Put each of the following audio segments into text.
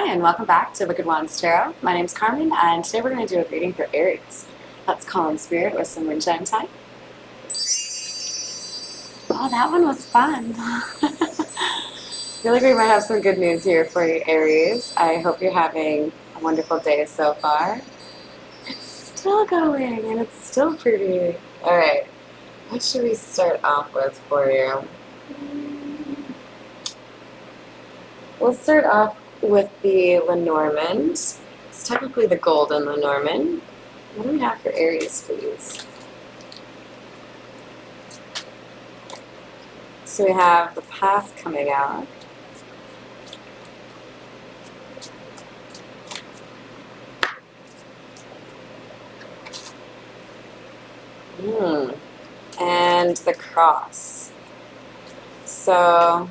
Hi, and welcome back to Wicked Wands Tarot. My name's Carmen, and today we're going to do a reading for Aries. Let's call in spirit with some wind chime time. Oh, that one was fun. I feel like we might have some good news here for you, Aries. I hope you're having a wonderful day so far. It's still going, and it's still pretty. All right, what should we start off with for you? We'll start off with the Lenormand. It's technically the golden Lenormand. What do we have for Aries, please? So we have the path coming out. And the cross. So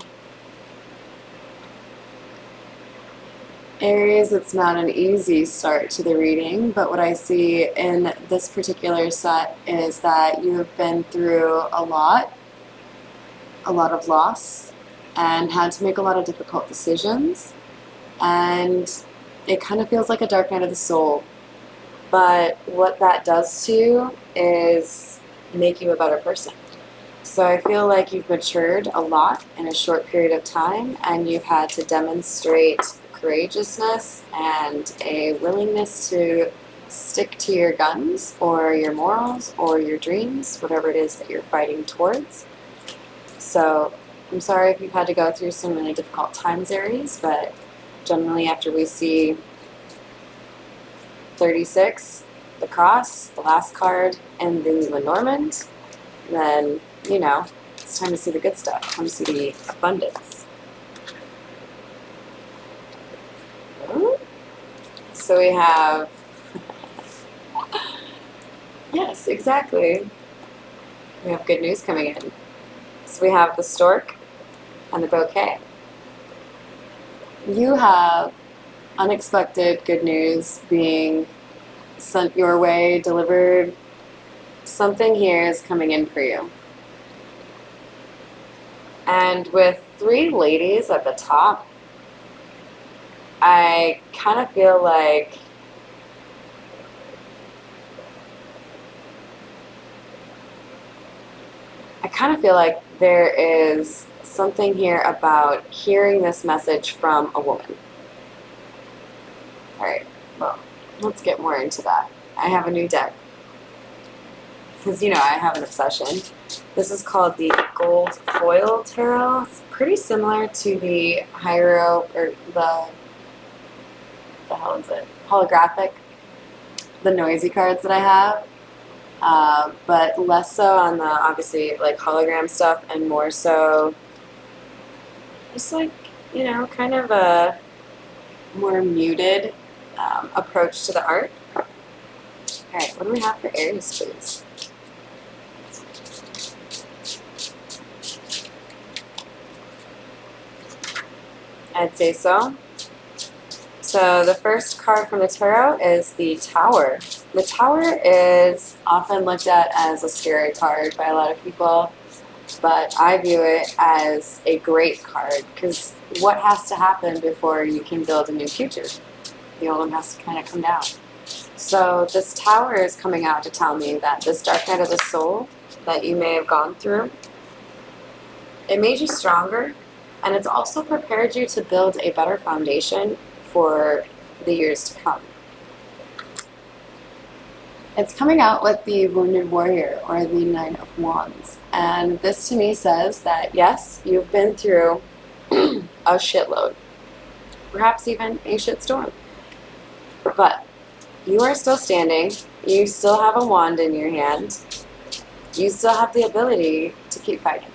Aries, it's not an easy start to the reading, but what I see in this particular set is that you have been through a lot of loss, and had to make a lot of difficult decisions, and it kind of feels like a dark night of the soul. But what that does to you is make you a better person. So I feel like you've matured a lot in a short period of time, and you've had to demonstrate courageousness and a willingness to stick to your guns or your morals or your dreams, whatever it is that you're fighting towards. So I'm sorry if you've had to go through some really difficult times, Aries, but generally after we see 36, the cross, the last card, and the Lenormand, then, you know, it's time to see the good stuff, time to see the abundance. So we have, yes, exactly. We have good news coming in. So we have the stork and the bouquet. You have unexpected good news being sent your way, delivered. Something here is coming in for you. And with 3 ladies at the top, I kind of feel like there is something here about hearing this message from a woman. Alright, well, let's get more into that. I have a new deck, because, you know, I have an obsession. This is called the Gold Foil Tarot. It's pretty similar to the Hyro, or the hell is it? Holographic, the noisy cards that I have, but less so on the, obviously, like, hologram stuff, and more so just, like, you know, kind of a more muted approach to the art. Alright, what do we have for Aries, please? I'd say so. So the first card from the tarot is the Tower. The Tower is often looked at as a scary card by a lot of people, but I view it as a great card, because what has to happen before you can build a new future? The old one has to kind of come down. So this Tower is coming out to tell me that this dark night of the soul that you may have gone through, it made you stronger, and it's also prepared you to build a better foundation for the years to come. It's coming out with the Wounded Warrior, or the Nine of Wands, and this to me says that yes, you've been through a shitload, perhaps even a shitstorm, but you are still standing, you still have a wand in your hand, you still have the ability to keep fighting.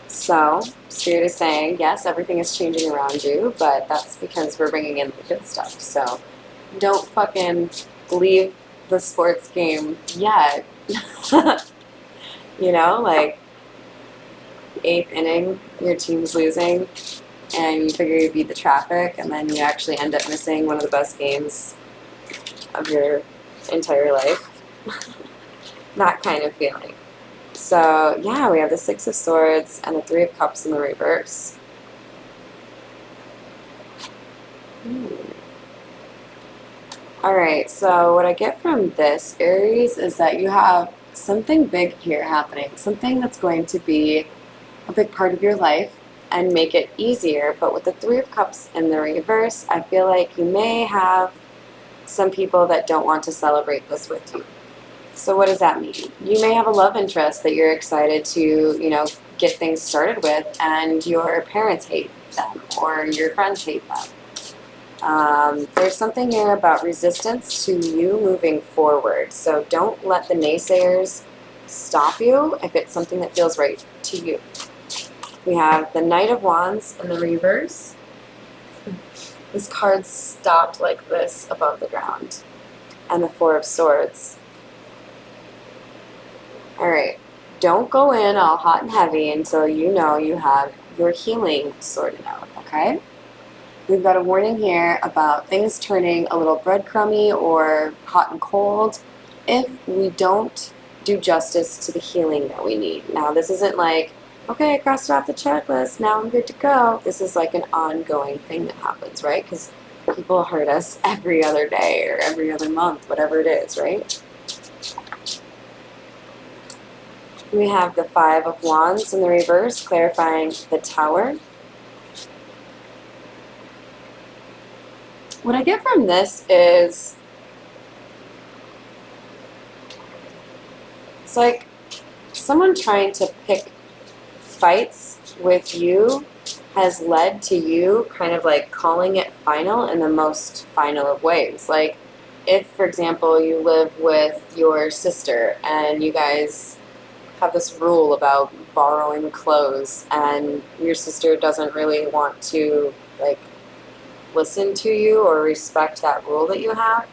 So Spirit is saying, yes, everything is changing around you, but that's because we're bringing in the good stuff. So don't fucking leave the sports game yet. You know, like 8th inning, your team's losing, and you figure you beat the traffic, and then you actually end up missing one of the best games of your entire life. That kind of feeling. So, yeah, we have the 6 of Swords and the 3 of Cups in the reverse. Alright, so what I get from this, Aries, is that you have something big here happening, something that's going to be a big part of your life and make it easier. But with the Three of Cups in the reverse, I feel like you may have some people that don't want to celebrate this with you. So what does that mean? You may have a love interest that you're excited to, get things started with, and your parents hate them or your friends hate them. There's something here about resistance to you moving forward. So don't let the naysayers stop you if it's something that feels right to you. We have the Knight of Wands in the reverse. This card stopped like this above the ground. And the Four of Swords. Alright, don't go in all hot and heavy until you know you have your healing sorted out, okay? We've got a warning here about things turning a little breadcrumby or hot and cold if we don't do justice to the healing that we need. Now, this isn't like, okay, I crossed it off the checklist, now I'm good to go. This is like an ongoing thing that happens, right? Because people hurt us every other day or every other month, whatever it is, right? We have the Five of Wands in the reverse, clarifying the Tower. What I get from this is, it's like someone trying to pick fights with you has led to you kind of like calling it final in the most final of ways. Like if, for example, you live with your sister and you guys have this rule about borrowing clothes and your sister doesn't really want to like listen to you or respect that rule that you have.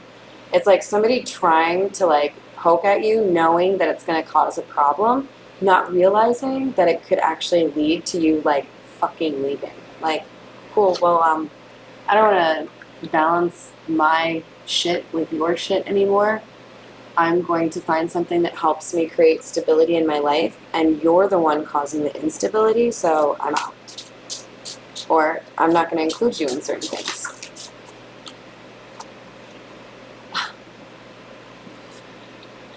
It's like somebody trying to like poke at you knowing that it's going to cause a problem, not realizing that it could actually lead to you like fucking leaving. Like, cool, well, I don't want to balance my shit with your shit anymore. I'm going to find something that helps me create stability in my life, and you're the one causing the instability, so I'm out. Or I'm not going to include you in certain things.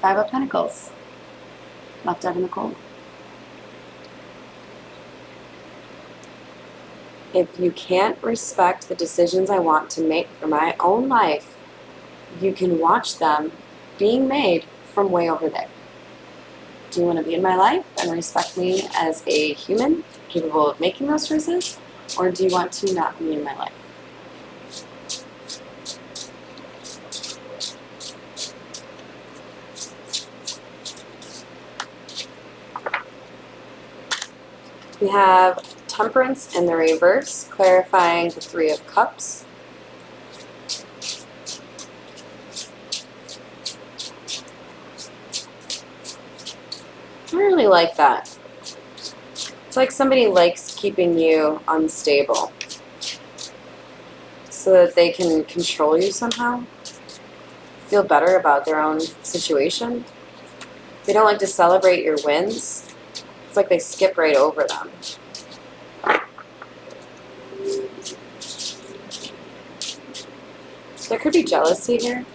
Five of Pentacles. Left out in the cold. If you can't respect the decisions I want to make for my own life, you can watch them being made from way over there. Do you want to be in my life and respect me as a human capable of making those choices? Or do you want to not be in my life? We have Temperance in the reverse, clarifying the Three of Cups. I really like that. It's like somebody likes keeping you unstable so that they can control you somehow, feel better about their own situation. They don't like to celebrate your wins. It's like they skip right over them. There could be jealousy here.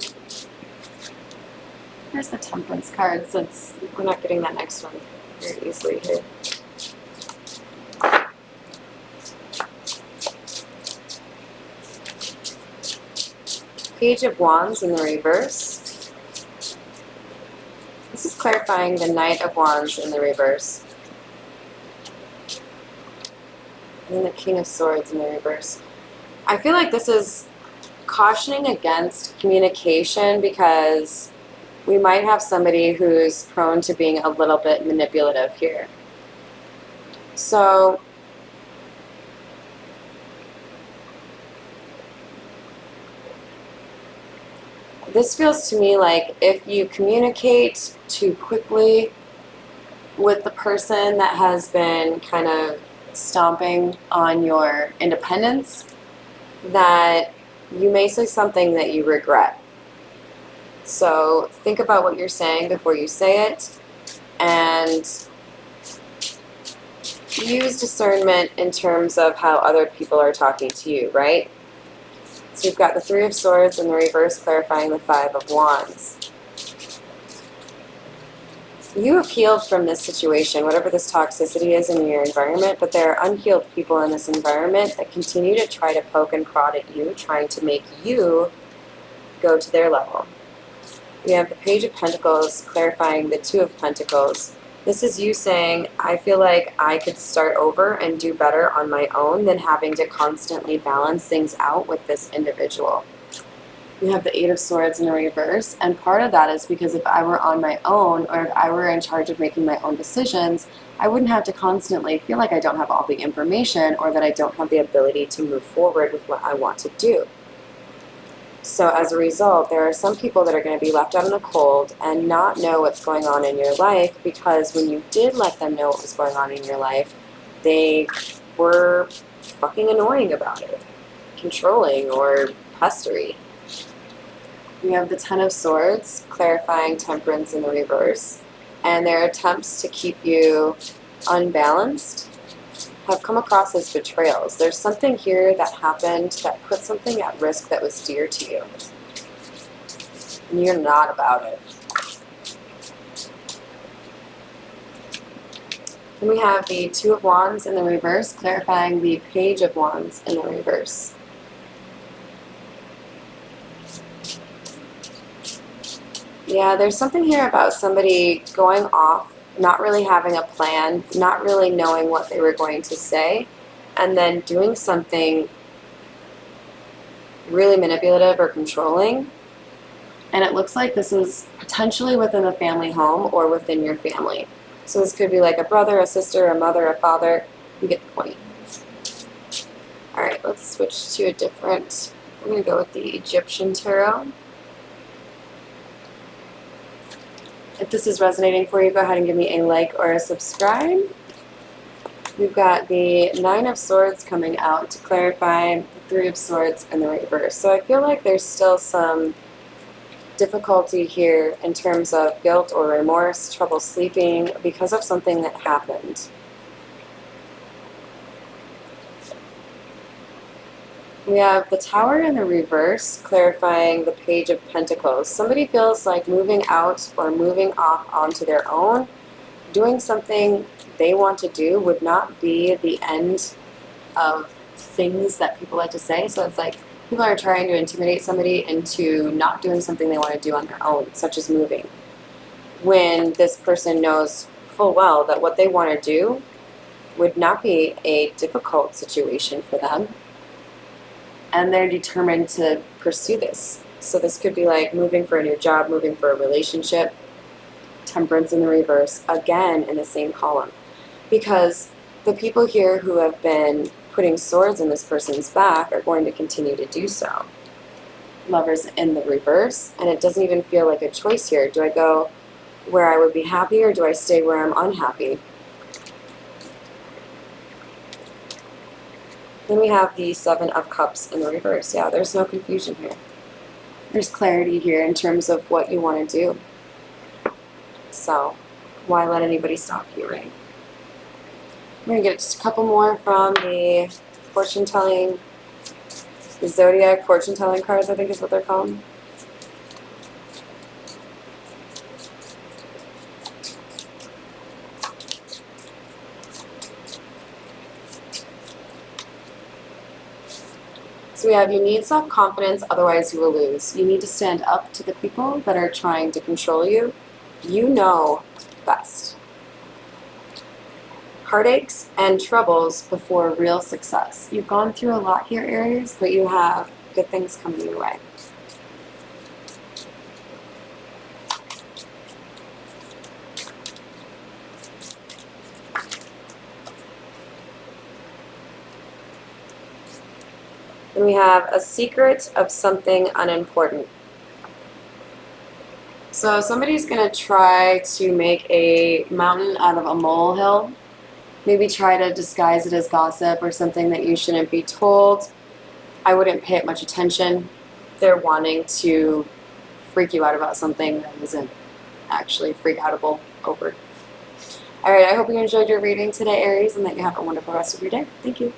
Here's the Temperance card, since we're not getting that next one very easily here. Page of Wands in the reverse. This is clarifying the Knight of Wands in the reverse. And then the King of Swords in the reverse. I feel like this is cautioning against communication because we might have somebody who's prone to being a little bit manipulative here. So this feels to me like if you communicate too quickly with the person that has been kind of stomping on your independence, that you may say something that you regret. So think about what you're saying before you say it, and use discernment in terms of how other people are talking to you, right? So you've got the Three of Swords in the reverse clarifying the Five of Wands. You have healed from this situation, whatever this toxicity is in your environment, but there are unhealed people in this environment that continue to try to poke and prod at you, trying to make you go to their level. We have the Page of Pentacles clarifying the Two of Pentacles. This is you saying, I feel like I could start over and do better on my own than having to constantly balance things out with this individual. We have the Eight of Swords in the reverse, and part of that is because if I were on my own, or if I were in charge of making my own decisions, I wouldn't have to constantly feel like I don't have all the information or that I don't have the ability to move forward with what I want to do. So as a result, there are some people that are going to be left out in the cold and not know what's going on in your life, because when you did let them know what was going on in your life, they were fucking annoying about it, controlling or pestery. We have the Ten of Swords, clarifying Temperance in the reverse, and their attempts to keep you unbalanced have come across as betrayals. There's something here that happened that put something at risk that was dear to you, and you're not about it. Then we have the Two of Wands in the reverse, clarifying the Page of Wands in the reverse. Yeah, there's something here about somebody going off, not really having a plan, not really knowing what they were going to say, and then doing something really manipulative or controlling. And it looks like this is potentially within the family home or within your family. So this could be like a brother, a sister, a mother, a father. You get the point. All right, let's switch to a different, I'm going to go with the Egyptian Tarot. If this is resonating for you, go ahead and give me a like or a subscribe. We've got the Nine of Swords coming out to clarify the Three of Swords in the reverse. So I feel like there's still some difficulty here in terms of guilt or remorse, trouble sleeping because of something that happened. We have the Tower in the reverse, clarifying the Page of Pentacles. Somebody feels like moving out or moving off onto their own, doing something they want to do would not be the end of things that people like to say. So it's like people are trying to intimidate somebody into not doing something they want to do on their own, such as moving, when this person knows full well that what they want to do would not be a difficult situation for them. And they're determined to pursue this. So this could be like moving for a new job, moving for a relationship. Temperance in the reverse, again in the same column. Because the people here who have been putting swords in this person's back are going to continue to do so. Lovers in the reverse, and it doesn't even feel like a choice here. Do I go where I would be happy, or do I stay where I'm unhappy? Then we have the Seven of Cups in the reverse. Yeah, there's no confusion here. There's clarity here in terms of what you want to do. So, why let anybody stop you, right? We're going to get just a couple more from the fortune-telling, the Zodiac fortune-telling cards, I think is what they're called. So we have, you need self-confidence, otherwise you will lose. You need to stand up to the people that are trying to control you. You know best. Heartaches and troubles before real success. You've gone through a lot here, Aries, but you have good things coming your way. And we have a secret of something unimportant. So somebody's going to try to make a mountain out of a molehill. Maybe try to disguise it as gossip or something that you shouldn't be told. I wouldn't pay it much attention. They're wanting to freak you out about something that isn't actually freak-outable over. All right, I hope you enjoyed your reading today, Aries, and that you have a wonderful rest of your day. Thank you.